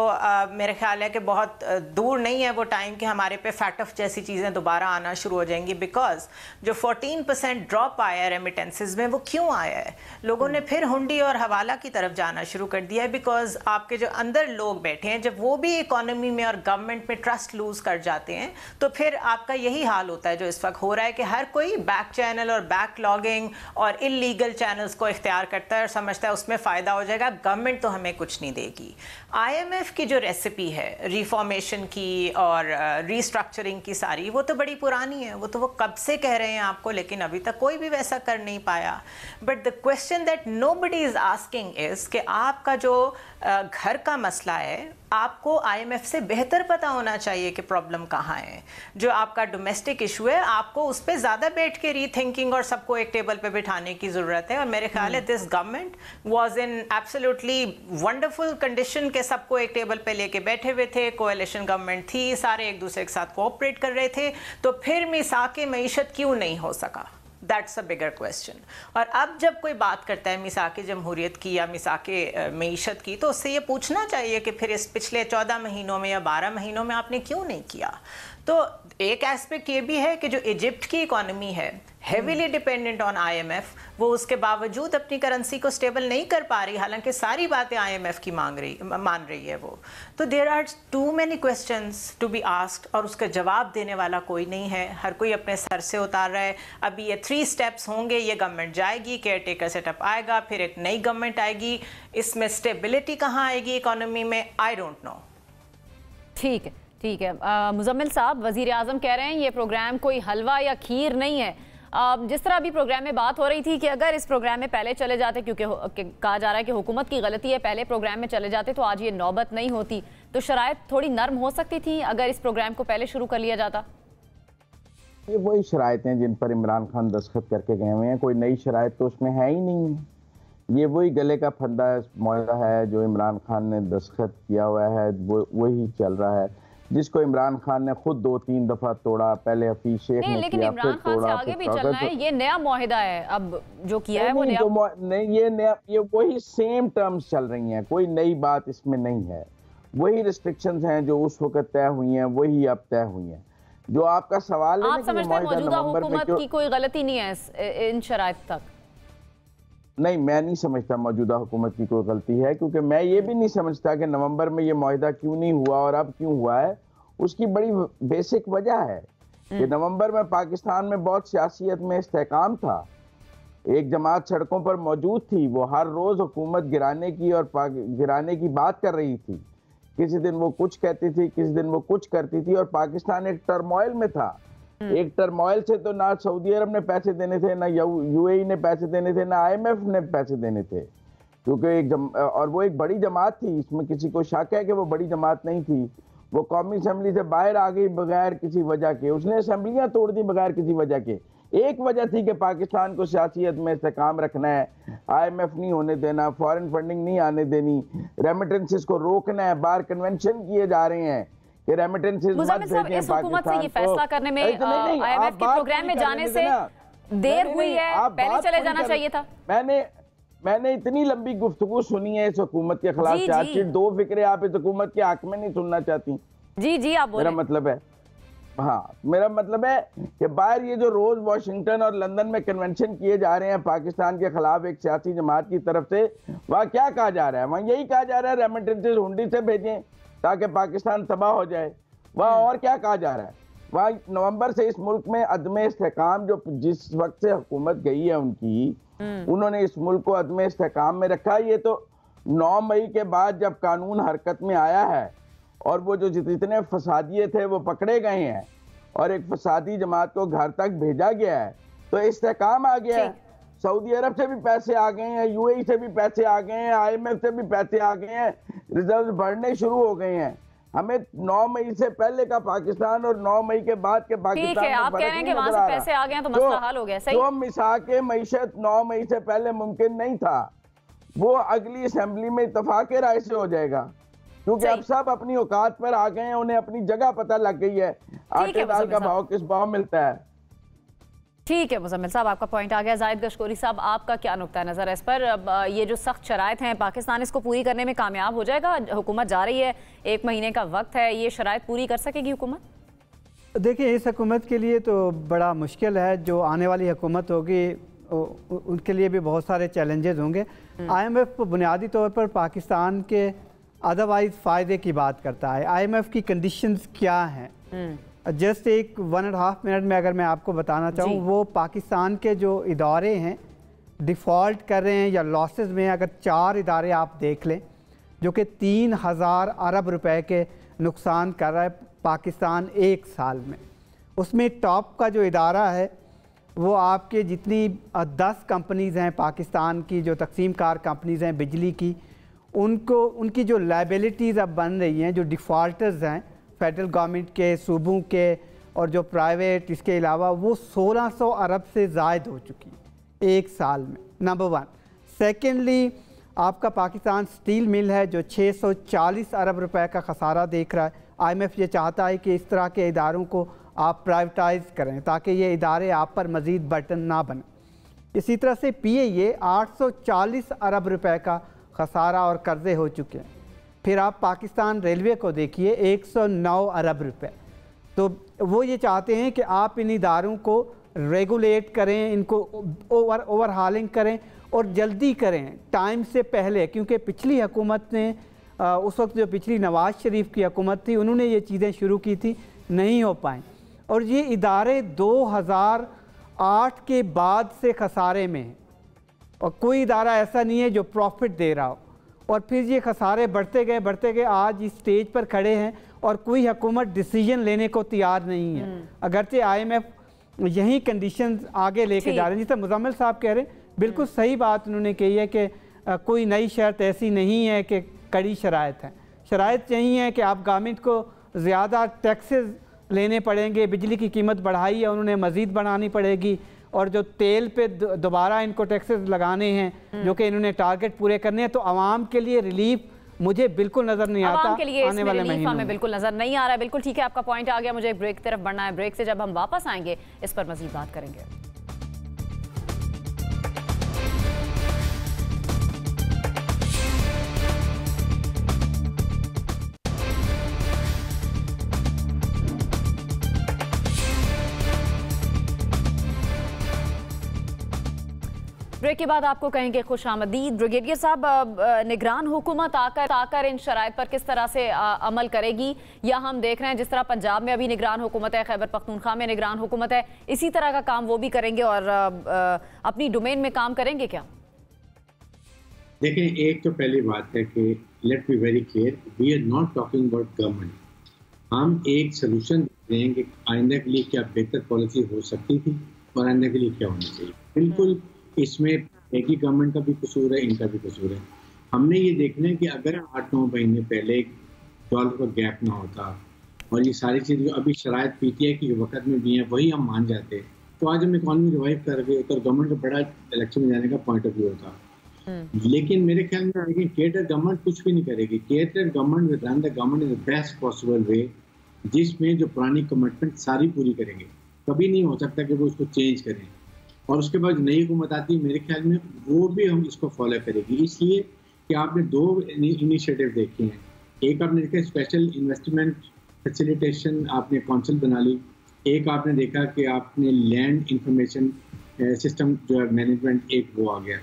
मेरे ख्याल है कि बहुत दूर नहीं है वो टाइम कि हमारे पे फैटफ जैसी चीज़ें दोबारा आना शुरू हो जाएंगी। बिकॉज जो 14% ड्रॉप आया है रेमिटेंसेज में, वो क्यों आया है? लोगों ने फिर हुंडी और हवाला की तरफ जाना शुरू कर दिया है। बिकॉज आपके जो अंदर लोग बैठे हैं, जब वो भी इकोनॉमी में और गवर्नमेंट में ट्रस्ट लूज कर जाते हैं, तो फिर आपका यही हाल होता है जो इस वक्त हो रहा है कि हर कोई बैक चैनल और बैक लॉगिंग और इलीगल चैनल्स को इख्तियार करता है और समझता है उसमें फ़ायदा हो जाएगा, गवर्नमेंट तो हमें कुछ नहीं देगी। आईएमएफ की जो रेसिपी है रिफॉर्मेशन की और रीस्ट्रक्चरिंग की सारी, वो तो बड़ी पुरानी है, वो तो वो कब से कह रहे हैं आपको, लेकिन अभी तक कोई भी वैसा कर नहीं पाया। But the question that nobody is asking is कि आपका जो घर का मसला है, आपको आईएमएफ से बेहतर पता होना चाहिए कि प्रॉब्लम कहाँ है। जो आपका डोमेस्टिक इशू है, आपको उस पर ज़्यादा बैठ के रीथिंकिंग और सबको एक टेबल पे बिठाने की ज़रूरत है। और मेरे ख्याल है this government was in absolutely wonderful condition के सबको एक टेबल पे लेके बैठे हुए थे, कोएलिशन गवर्नमेंट थी, सारे एक दूसरे के साथ कोऑपरेट कर रहे थे, तो फिर मिसाके मईशत क्यों नहीं हो सका? That's a bigger question. और अब जब कोई बात करता है मिसाके जमहूरियत की या मिसाके मईशत की, तो उससे ये पूछना चाहिए कि फिर इस पिछले 14 महीनों में या 12 महीनों में आपने क्यों नहीं किया। तो एक एस्पेक्ट ये भी है कि जो इजिप्ट की इकोनॉमी है, हेवीली डिपेंडेंट ऑन आईएमएफ, वो उसके बावजूद अपनी करेंसी को स्टेबल नहीं कर पा रही, हालांकि सारी बातें आईएमएफ की मान रही है वो। तो there are too many questions to be asked, और उसका जवाब देने वाला कोई नहीं है। हर कोई अपने सर से उतार रहा है। अभी ये 3 स्टेप्स होंगे, ये गवर्नमेंट जाएगी, केयर टेकर सेटअप आएगा, फिर एक नई गवर्नमेंट आएगी। इसमें स्टेबिलिटी कहाँ आएगी इकोनॉमी में, आई डोंट नो।
ठीक है, ठीक है। मुजम्मिल साहब, वजीर आजम कह रहे हैं ये प्रोग्राम कोई हलवा या खीर नहीं है। जिस तरह अभी प्रोग्राम में बात हो रही थी कि अगर इस प्रोग्राम में पहले चले जाते, क्योंकि कहा जा रहा है कि हुकूमत की गलती है, पहले प्रोग्राम में चले जाते तो आज ये नौबत नहीं होती, तो शराइत थोड़ी नर्म हो सकती थी अगर इस प्रोग्राम को पहले शुरू कर लिया जाता।
ये वही शराइत हैं जिन पर इमरान खान दस्तखत करके गए हुए हैं, कोई नई शराइत तो उसमें है ही नहीं है। ये वही गले का फंदा मायदा है जो इमरान खान ने दस्तखत किया हुआ है, वो वही चल रहा है, जिसको इमरान खान ने खुद 2-3 दफा तोड़ा। पहले हफीज शेख ने
लेकिन
किया,
इमरान खान से आगे भी चलना है, ये नया मुआहिदा है अब जो किया है वो नया
नहीं, ये नया, ये वही सेम टर्म्स चल रही हैं, कोई नई बात इसमें नहीं है। वही रिस्ट्रिक्शंस हैं जो उस वक्त तय हुई हैं, वही अब तय हुई हैं। जो आपका सवाल है,
आप समझते हैं मौजूदा हुकूमत की कोई गलती नहीं है इन शराइत तक?
नहीं, मैं नहीं समझता मौजूदा हुकूमत की कोई गलती है, क्योंकि मैं ये भी नहीं समझता कि नवंबर में ये मुआहिदा क्यों नहीं हुआ और अब क्यों हुआ है। उसकी बड़ी बेसिक वजह है कि नवंबर में पाकिस्तान में बहुत सियासियत में इस्तेहकाम था, एक जमात सड़कों पर मौजूद थी, वो हर रोज हुकूमत गिराने की और गिराने की बात कर रही थी। किसी दिन वो कुछ कहती थी, किसी दिन वो कुछ करती थी, और पाकिस्तान एक टर्मोइल में था। एक टर्मोइल से तो ना सऊदी अरब ने पैसे देने थे, ना यूएई ने पैसे देने थे, ना आईएमएफ ने पैसे देने थे, क्योंकि और वो एक बड़ी जमात थी, इसमें किसी को शक है कि वो बड़ी जमात नहीं थी। वो कौमी असम्बली से बाहर आ गई बगैर किसी वजह के, उसने असम्बलियां तोड़ दी बगैर किसी वजह के। एक वजह थी कि पाकिस्तान को सियासियत में इस्तेहकाम रखना है, आईएमएफ नहीं होने देना, फॉरेन फंडिंग नहीं आने देनी, रेमिटेंसेस को रोकना है। बार कन्वेंशन किए जा रहे हैं कि रेमिटेंसेस मत भेजें
इस हुकूमत से ये फैसला करने में आईएमएफ के प्रोग्राम में जाने से देर हुई है, पहले चले जाना चाहिए था।
मैंने इतनी लंबी गुफ्तगू सुनी है इस हुकूमत के खिलाफ, चार्जशीट 2 फिक्रे आप इस हुकूमत के हक में नहीं सुनना चाहती?
जी आप बोलें।
मेरा मतलब है, हाँ, मेरा मतलब है कि बाहर ये जो रोज वाशिंगटन और लंदन में कन्वेंशन किए जा रहे हैं पाकिस्तान के खिलाफ एक सियासी जमात की तरफ से, वहाँ क्या कहा जा रहा है? वहाँ यही कहा जा रहा है रेमिटेंसेस हुंडी से भेजें ताकि पाकिस्तान तबाह हो जाए। वहाँ और क्या कहा जा रहा है? वहाँ नवंबर से इस मुल्क में अदम इस्तेहकाम, जो जिस वक्त से हुकूमत गई है उनकी, उन्होंने इस मुल्क को अदम इस्तेहकाम में रखा। ये तो 9 मई के बाद जब कानून हरकत में आया है और वो जो जितने फसादिये थे वो पकड़े गए हैं और एक फसादी जमात को घर तक भेजा गया है, तो इस्तेकाम आ गया है। सऊदी अरब से भी पैसे आ गए हैं, यूएई से भी पैसे आ गए हैं, IMF से भी पैसे आ गए हैं, रिजर्व बढ़ने शुरू हो गए हैं। हमें 9 मई से पहले का पाकिस्तान और 9 मई के बाद के पाकिस्तान,
ठीक है, आप कह रहे हैं कि वहां से पैसे आ गए हैं तो मसला हल हो गया। सही,
जो मिसाक मईशत 9 मई से पहले मुमकिन नहीं था, वो अगली असेंबली में इत्तफाक राय से हो जाएगा, क्योंकि अब सब अपनी औकात पर आ गए हैं, उन्हें अपनी जगह पता लग गई है, आटे दाल का भाव किस भाव मिलता है।
ठीक है मुजम्मिल साहब, आपका पॉइंट आ गया। जाहिद गशकोरी साहब, आपका क्या नुक्ता नज़र है इस पर? ये जो सख्त शराइत हैं, पाकिस्तान इसको पूरी करने में कामयाब हो जाएगा? हुकूमत जा रही है, 1 महीने का वक्त है, ये शराइत पूरी कर सकेगी हुकूमत?
देखिए, इस हुकूमत के लिए तो बड़ा मुश्किल है। जो आने वाली हुकूमत होगी उनके लिए भी बहुत सारे चैलेंजेस होंगे। IMF बुनियादी तौर पर पाकिस्तान के अदरवाइज फ़ायदे की बात करता है। IMF की कंडीशंस क्या हैं, जस्ट एक 1.5 मिनट में अगर मैं आपको बताना चाहूँ, वो पाकिस्तान के जो इदारे हैं डिफ़ॉल्ट कर रहे हैं या लॉसेस में, अगर 4 इदारे आप देख लें जो कि 3000 अरब रुपए के नुकसान कर रहा है पाकिस्तान 1 साल में। उसमें टॉप का जो इदारा है वो आपके जितनी 10 कंपनीज़ हैं पाकिस्तान की, जो तकसीम कार कंपनीज़ हैं बिजली की, उनकी जो लाइबिलिटीज़ अब बन रही हैं, जो डिफ़ॉल्टर्स हैं फेडरल गवर्नमेंट के, सूबों के और जो प्राइवेट, इसके अलावा वो 1600 अरब से ज़ायद हो चुकी 1 साल में, नंबर 1। सेकेंडली, आपका पाकिस्तान स्टील मिल है जो 640 अरब रुपए का खसारा देख रहा है। IMF ये चाहता है कि इस तरह के इदारों को आप प्राइवेटाइज करें ताकि ये इदारे आप पर मज़ीद बर्डन ना बने। इसी तरह से PIA 840 अरब रुपए का खसारा और कर्ज़े हो चुके हैं। फिर आप पाकिस्तान रेलवे को देखिए, 109 अरब रुपए। तो वो ये चाहते हैं कि आप इन इदारों को रेगुलेट करें, इनको ओवरहालिंग करें और जल्दी करें, टाइम से पहले, क्योंकि पिछली हुकूमत ने उस वक्त जो पिछली नवाज़ शरीफ की हुकूमत थी, उन्होंने ये चीज़ें शुरू की थी, नहीं हो पाएँ। और ये इदारे 2008 के बाद से खसारे में हैं और कोई इदारा ऐसा नहीं है जो प्रॉफिट दे रहा हो। और फिर ये खसारे बढ़ते गए, आज इस स्टेज पर खड़े हैं और कोई हुकूमत डिसीजन लेने को तैयार नहीं है। अगरचे IMF यही कंडीशंस आगे लेके जा रहे हैं। जिस मुजम्मिल साहब कह रहे हैं, बिल्कुल सही बात उन्होंने कही है कि कोई नई शर्त ऐसी नहीं है कि कड़ी शराइत है। शराइत यही है कि आप गवर्नमेंट को ज़्यादा टैक्सेस लेने पड़ेंगे, बिजली की कीमत बढ़ाई है उन्होंने, मज़ीद बढ़ानी पड़ेगी, और जो तेल पे दोबारा इनको टैक्सेस लगाने हैं जो कि इन्होंने टारगेट पूरे करने हैं। तो आवाम के लिए रिलीफ मुझे बिल्कुल नज़र नहीं आता
के लिए
आने वाले महीनों में,
बिल्कुल नज़र नहीं आ रहा है। बिल्कुल ठीक है, आपका पॉइंट आ गया। मुझे एक ब्रेक की तरफ बढ़ना है। ब्रेक से जब हम वापस आएंगे इस पर मज़ीद बात करेंगे। ब्रेक के बाद आपको कहेंगे खुश आमदीद। ब्रिगेडियर साहब, निगरान हुकूमत आकर इन शराइत पर किस तरह से अमल करेगी, या हम देख रहे हैं जिस तरह पंजाब में अभी निगरान हुकूमत है, खैबर पख्तूनख्वा में निगरान हुकूमत है, इसी तरह का काम वो भी करेंगे और अपनी डोमेन में काम करेंगे क्या?
देखिए, एक तो पहली बात है कि let be very clear, we are not talking about government. हम एक सोल्यूशन दे रहे हैं कि आइंदा के लिए क्या बेहतर पॉलिसी हो सकती थी और आइंदा के लिए क्या होनी चाहिए। बिल्कुल इसमें एक ही गवर्नमेंट का भी कसूर है, इनका भी कसूर है। हमने ये देखना है कि अगर 8-9 महीने पहले डॉलर का गैप ना होता और ये सारी चीज़ें अभी शराइत PTI की वक्त में भी हैं वही हम मान जाते, तो आज हम इकॉनमी रिवाइव कर गए तो गवर्नमेंट का बड़ा इलेक्शन में जाने का पॉइंट ऑफ व्यू होता। लेकिन मेरे ख्याल में केयर गवर्नमेंट कुछ भी नहीं करेगी। Care government will run the government in the best possible way, जिसमें जो पुरानी कमिटमेंट सारी पूरी करेंगे। कभी नहीं हो सकता कि वो उसको चेंज करें, और उसके बाद नई हुकूमत आती है, मेरे ख्याल में वो भी हम इसको फॉलो करेगी। इसलिए कि आपने 2 इनिशिएटिव देखे हैं। एक आपने देखा स्पेशल इन्वेस्टमेंट फैसिलिटेशन, आपने काउंसिल बना ली। एक आपने देखा कि आपने लैंड इंफॉर्मेशन सिस्टम जो है मैनेजमेंट, एक वो आ गया।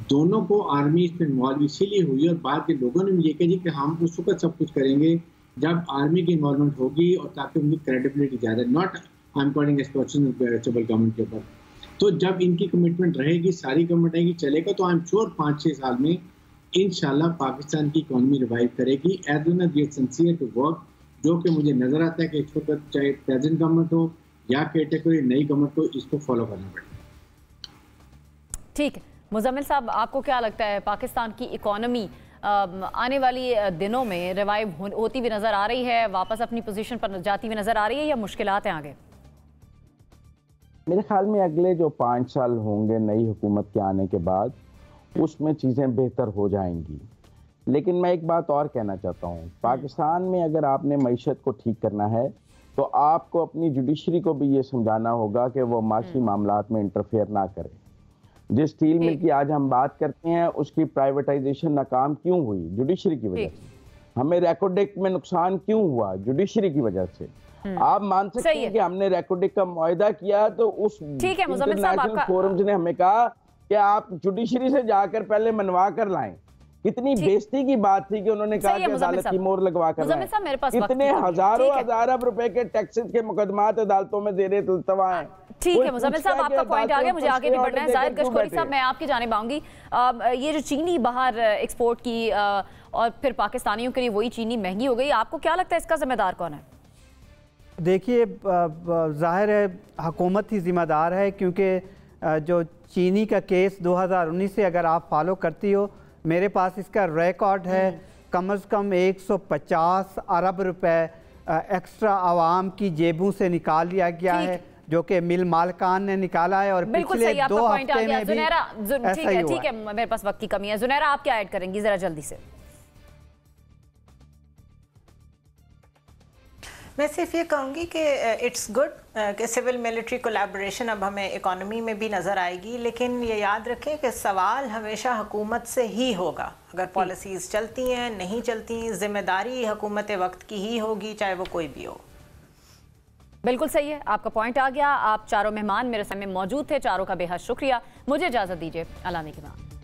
दोनों को आर्मी इसमें इन्वॉल्व इसीलिए हुई और बाद के लोगों ने ये कही कि हम उस वक्त सब कुछ करेंगे जब आर्मी की इन्वॉल्वमेंट होगी और ताकि उनकी क्रेडिबिलिटी ज़्यादा, not I am calling government के ऊपर। तो जब इनकी कमिटमेंट रहेगी, सारी गवर्नमेंट आएगी, चलेगा, तो आई एम श्योर 5-6 साल में
इंशाल्लाह पाकिस्तान की इकॉनमी रिवाइव करेगी as soon as we are sincere to work, जो कि मुझे नजर आता है कि इस वक्त चाहे प्रेजेंट गवर्नमेंट हो या कैटेगरी नई गवर्नमेंट हो, इसको फॉलो करना पड़ेगा।
ठीक है मुजम्मिल साहब, आपको क्या लगता है पाकिस्तान की इकोनॉमी आने वाली दिनों में रिवाइव होती हुई नजर आ रही है, वापस अपनी पोजीशन पर जाती हुई नजर आ रही है या मुश्किलात हैं आगे?
मेरे ख्याल में अगले जो 5 साल होंगे नई हुकूमत के आने के बाद उसमें चीज़ें बेहतर हो जाएंगी। लेकिन मैं एक बात और कहना चाहता हूँ, पाकिस्तान में अगर आपने मईशत को ठीक करना है तो आपको अपनी जुडिशरी को भी ये समझाना होगा कि वो माशी मामलात में इंटरफेयर ना करे। जिस स्टील मिल की आज हम बात करते हैं उसकी प्राइवेटाइजेशन नाकाम क्यों हुई? जुडिशरी की वजह से। हमें रेकोडेक में नुकसान क्यों हुआ? जुडिशरी की वजह से। आप मान सकते हैं कि हमने रेकोडेक का मुआहदा किया तो उस इंटरनेशनल फोरम्स ने हमें कहा कि आप जुडिशरी से जाकर पहले मनवा कर लाएं। कितनी बेइज्जती की बात थी कि उन्होंने कहा कि अदालत की मोहर लगवा कर लाएं। कितने हजारों अरब रुपए के टैक्सेस के मुकदमात अदालतों में ज़ेरे इल्तवा हैं।
ठीक है मुजम्मिल साहब, आपका पॉइंट आ गया, मुझे आगे भी बढ़ना है। जाहिद गशकोरी साहब, मैं आपकी जानिब आऊंगी। ये जो चीनी बाहर एक्सपोर्ट की और फिर पाकिस्तानियों के लिए वही चीनी महंगी हो गई, आपको क्या लगता है इसका जिम्मेदार कौन है?
देखिए जाहिर है हुकूमत ही जिम्मेदार है, क्योंकि जो चीनी का केस 2019 से अगर आप फॉलो करती हो, मेरे पास इसका रिकॉर्ड है, कम से कम 150 अरब रुपए एक्स्ट्रा आवाम की जेबों से निकाल लिया गया है, जो कि मिल मालकान ने निकाला है। और पिछले 2 हफ्ते में भी ऐसा ही हुआ।
ठीक है, मेरे पास वक्त की कमी है। जुनैरा, आप क्या ऐड करेंगी जरा जल्दी से?
मैं सिर्फ ये कहूँगी कि इट्स गुड कि सिविल मिलिट्री कोलैबोरेशन अब हमें इकोनॉमी में भी नज़र आएगी, लेकिन ये याद रखें कि सवाल हमेशा हुकूमत से ही होगा। अगर पॉलिसीज़ चलती हैं नहीं चलती, जिम्मेदारी हुकूमत वक्त की ही होगी, चाहे वो कोई भी हो।
बिल्कुल सही है, आपका पॉइंट आ गया। आप चारों मेहमान मेरे सामने मौजूद थे, चारों का बेहद शुक्रिया। मुझे इजाज़त दीजिए, अल्लाह ने के बाद।